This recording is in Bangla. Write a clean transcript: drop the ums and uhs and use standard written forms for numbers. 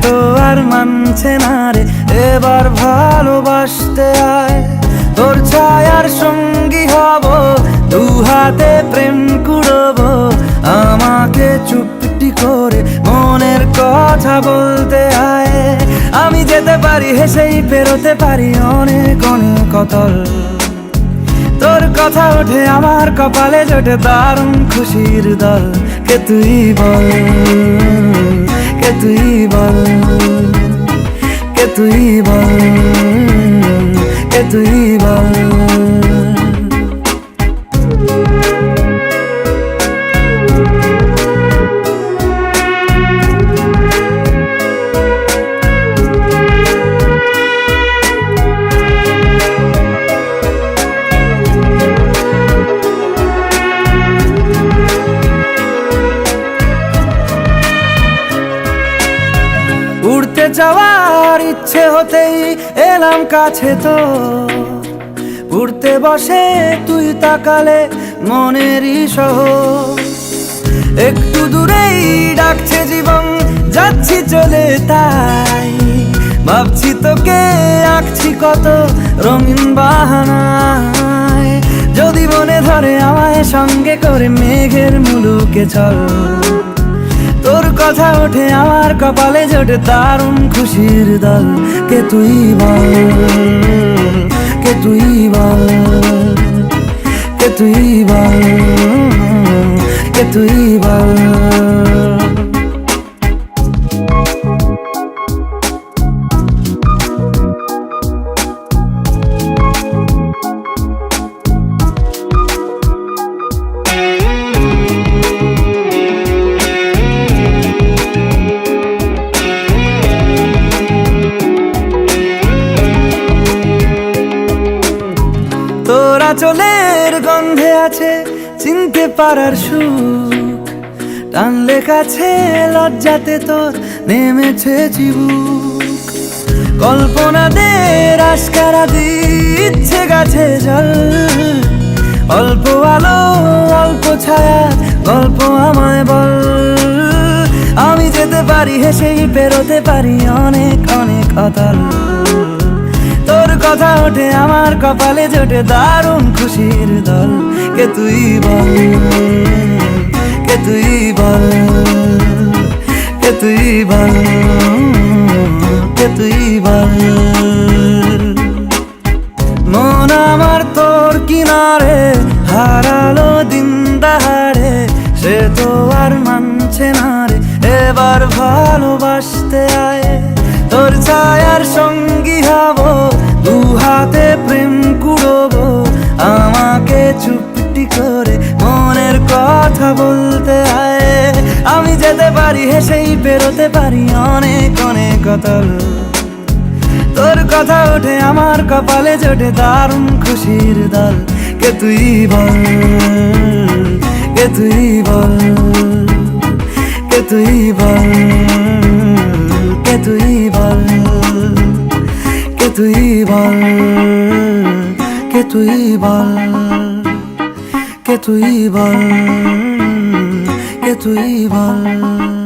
তো আর মানছে না রে, এবার ভালোবাসতে আয়। তোর ছায়ার সঙ্গী হব, দু হাতে প্রেম কুড়বো, আমাকে চুপটি করে মনের কথা বলতে আয়। আমি যেতে পারি হেসেই পেরোতে পারি অনেক অনেক অতল, তোর কথা ওঠে আমার কপালে জোটে দারুণ খুশির দল। কে তুই বল, কে তুই বল, কে তুই বল, কে তুই বল। উড়তে যাওয়ার ইচ্ছে হতেই এলাম কাছে তো, উড়তে বসে তুই তাকালে মনেরই শহর। একটু দূরেই ডাকছে জীবন, যাচ্ছি চলে তাই ভাবছি তোকে আঁকছি কত রঙিন বাহানায়। যদি মনে ধরে আমায় সঙ্গে করে মেঘের মুলুকে চল, তোর কথা ওঠে আমার কপালে জোটে দারুণ খুশির দল। কে তুই বল, কে তুই বল, কে তুই বল, কে তুই বল। তোরা চলের গন্ধে আছে চিনতে পারার সুখ, টানলে কাছে লজ্জাতে তোর নেমেছে চিবুক। কল্পনাদের আশকারা দিচ্ছে গাছে জল, অল্প আলো অল্প ছায়া গল্প আমায় বল। আমি যেতে পারি হেসেই পেরোতে পারি অনেক অনেক অতল, তোর কথা ওঠে আমার কপালে জোটে দারুণ খুশির দল। কে তুই বল, কে তুই বল, কে তুই বল, কে তুই বল। মন আমার তোর কিনারে হারালো দিন দাহাড়ে, সে তো আর মানছে না রে, এবার ভালোবাসতে আয়। তোর ছায়ার সঙ্গী হব, দু হাতে প্রেম কুড়বো, আমাকে চুপটি করে মনের কথা বলতে আয়। আমি যেতে পারি হেসেই পেরোতে পারি অনেক অনেক অতল, তোর কথা ওঠে আমার কপালে জোটে দারুণ খুশির দল। কে তুই বল, কে তুই বল, কে তুই বল, কে তুই বল, কে তুই বল, কে তুই বল, কে তুই বল, কে তুই বল।